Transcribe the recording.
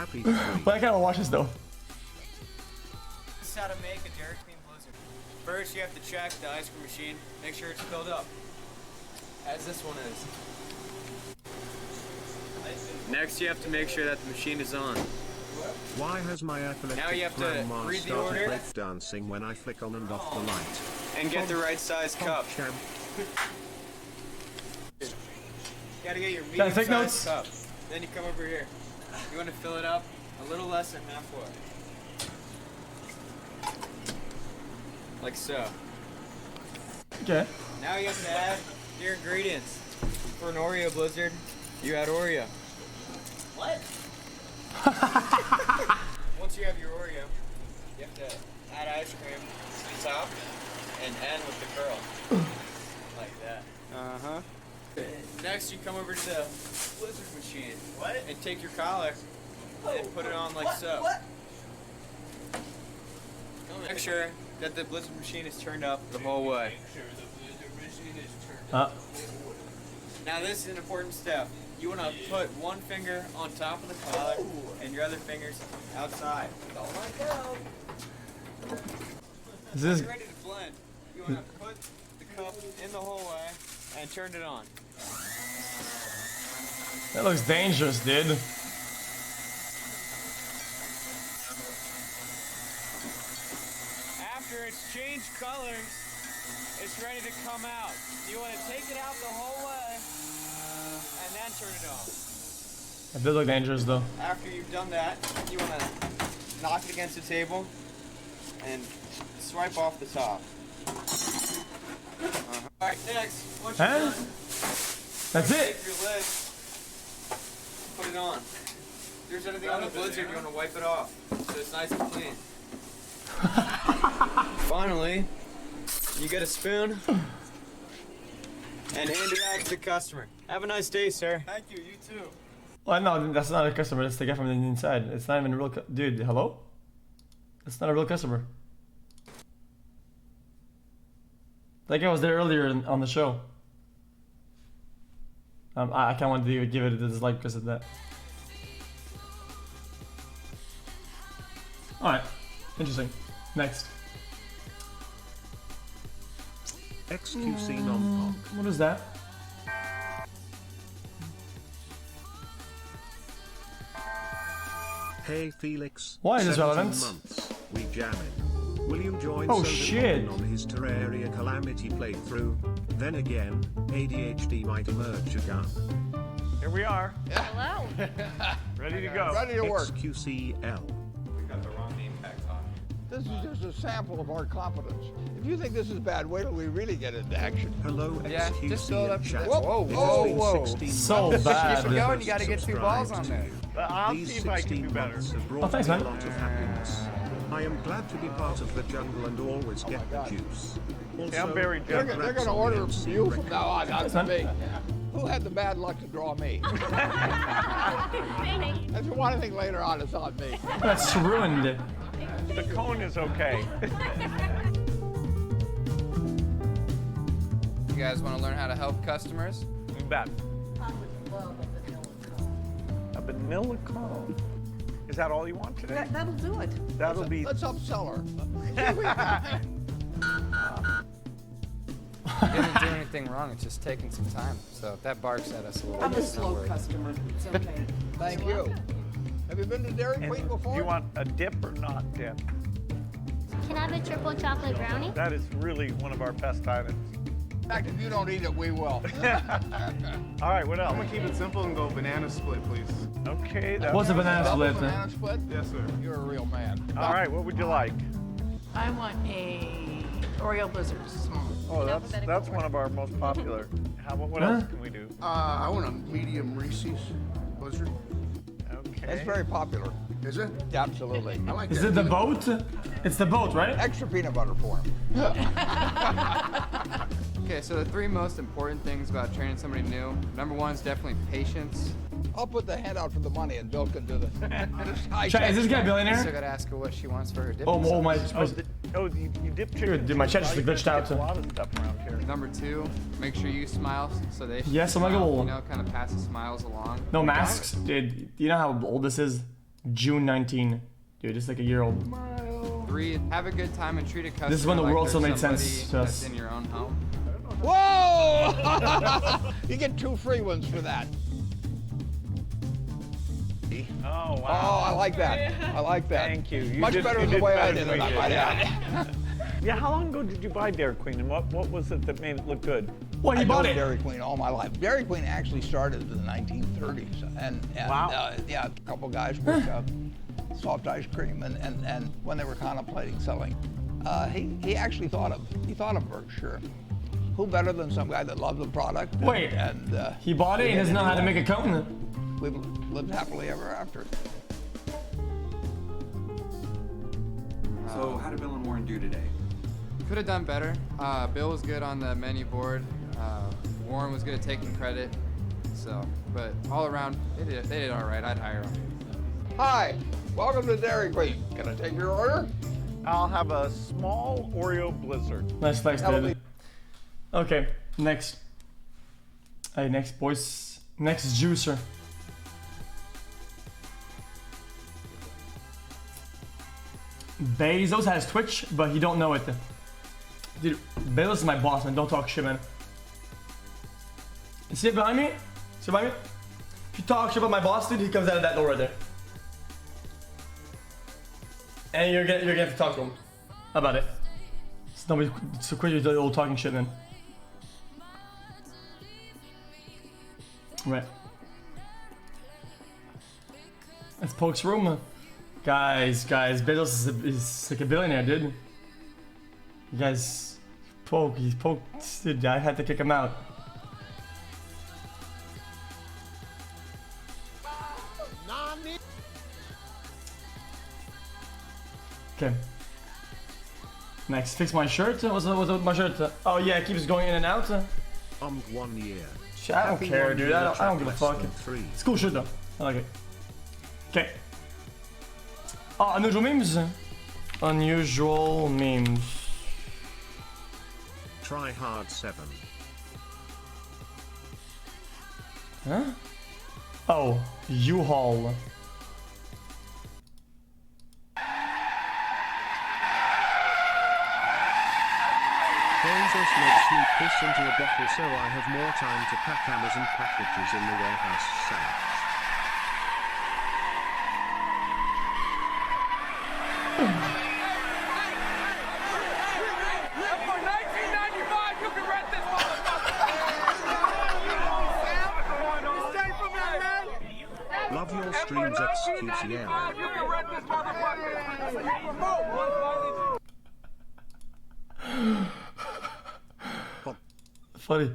Happy But I kind of watch this though. This is how to make a Dairy Queen Blizzard. First, you have to check the ice cream machine. Make sure it's filled up, as this one is. Next, you have to make sure that the machine is on. Why has my epileptic Now you have to grandma read the started order. break dancing when I flick on and off the light? And get the right size cup. Champ. You gotta get your Can I take medium notes? sized cup. Then you come over here. You want to fill it up a little less than halfway. Like so. Okay. Now you have to add your ingredients. For an Oreo Blizzard, you add Oreo. What? Once you have your Oreo, you have to add ice cream to the top and end with the curl. Like that. Uh-huh. Next, you come over to the Blizzard machine. What? And take your collar and put it on like so. What? Make sure that the Blizzard machine is turned up the whole way. Now this is an important step. You want to put one finger on top of the collar and your other fingers outside. Don't let go. Is this Ready to blend. You want to put the cup in the whole way and turn it on. That looks dangerous, dude. After it's changed colors, it's ready to come out. You want to take it out the whole way and then turn it on. That did look dangerous though. After you've done that, you want to knock it against the table and swipe off the top. Alright, next, once you're done, That's it. take your lid, put it on. If there's anything on the Blizzard, you want to wipe it off so it's nice and clean. Finally, you get a spoon and hand it out to the customer. Have a nice day, sir. Thank you, you too. Well, no, that's not a customer. That's the guy from the inside. It's not even a real dude. Hello? That's not a real customer. That guy was there earlier on the show. I can't want to even give it a dislike because of that. Alright. Interesting. Next. XQC non-pop. What is that? Hey Felix. Why is this 17 relevant? months. We jamming. Will you join Oh, Soda shit. on his Terraria Calamity playthrough? Then again, ADHD might emerge again. Here we are. Hello. Ready to go. Ready to work. XQCL. We got the wrong name tags on. This is just a sample of our competence. If you think this is bad, wait till we really get into action. Hello Yeah, just build XQC up to chat. this. Whoa, It has whoa, been whoa. 16 So months bad. since Keep I going, you gotta get 2 balls on subscribed there. to you. I'll These see if I can 16 do better. months have brought thanks, me man. a lot of happiness. I am glad to be part of the jungle and always get the juice. Also, Yeah, I'm very They're generous. going to order from you from now on, not Thanks, from man. me. Who had the bad luck to draw me? If you want anything later on, it's on me. That's ruined. The cone is okay. You guys want to learn how to help customers? You bet. A vanilla cone. Is that all you want today? That'll do it. That'll be. Let's upsell her. You didn't do anything wrong. It's just taking some time. So if that barks at us a little I'm bit, a don't slow worry. customer. It's okay. Thank you. Have you been to Dairy And Queen do before? you want a dip or not dip? Can I have a triple chocolate brownie? That is really one of our best items. In fact, if you don't eat it, we will. All right, what else? I'm gonna keep it simple and go banana split, please. Okay. That, What's a banana Double split? banana split? Yes, sir. You're a real man. all right, what would you like? I want a Oreo Blizzard small. Oh, that's one of our most popular. How about what else can we do? I want a medium Reese's Blizzard. Okay. It's very popular. Is it? Absolutely. I like Is that. it the boat? It's the boat, right? Extra peanut butter for him. Okay, so the 3 most important things about training somebody new. Number 1 is definitely patience. I'll put the hand out for the money and Bill can do the Chat, is this guy a You still billionaire? gotta ask her what she wants for her dip. Oh, my. You dip chicken. Dude, my chat just glitched out. A lot of stuff around here. Number 2, make sure you smile so they Yes, oh my smile, God. you know, kind of pass the smiles along. No masks? Dude, do you know how old this is? June 19. Dude, it's like a year old. 3, have a good time and treat a customer. This is when the like world still they're made sense somebody to that's us. in your own home. Whoa! You get 2 free ones for that. Oh, wow. Oh, I like that. I like that. Thank you. Much better than the way I did it, I might Yeah. add. Yeah, how long ago did you buy Dairy Queen, and what was it that made it look good? What, you I bought know it? Dairy Queen all my life. Dairy Queen actually started in the 1930s, and Wow. yeah, a couple guys worked soft ice cream, and when they were contemplating selling, he actually thought of Berkshire. Who better than some guy that loved the product? Wait, and he bought it and doesn't know how to make a cone? We've lived happily ever after. So how did Bill and Warren do today? Could have done better. Bill was good on the menu board. Warren was good at taking credit. So, but all around, they did all right. I'd hire them. Hi, welcome to Dairy Queen. Can I take your order? I'll have a small Oreo Blizzard. Nice flex, That'll dude. Okay, next. Hey, next boys. Next juicer. Bezos has Twitch, but he don't know it. Dude, Bezos is my boss, man. Don't talk shit, man. See it behind me? See it behind me? If you talk shit about my boss, dude, he comes out of that door right there. And you're gonna have to talk to him about it. So quit your old talking shit, man. Right. That's Poke's room. Guys, Bezos is like a billionaire, dude. You guys, he's Poke, dude, I had to kick him out. Okay. Next, fix my shirt. What's with my shirt? Oh yeah, it keeps going in and out. 1 year. Shit, I don't Happy care, 1 dude. year I don't give a less fuck. than 3. It's cool shit though. I like it. Okay. Oh, unusual memes. Unusual memes. Try hard 7. Huh? Oh, U-Haul. Bezos makes me piss into a bottle so I have more time to pack Amazon packages in the warehouse cells. For 1995, you can rent this motherfucker! Love your streams XQC. You can rent this motherfucker! Funny.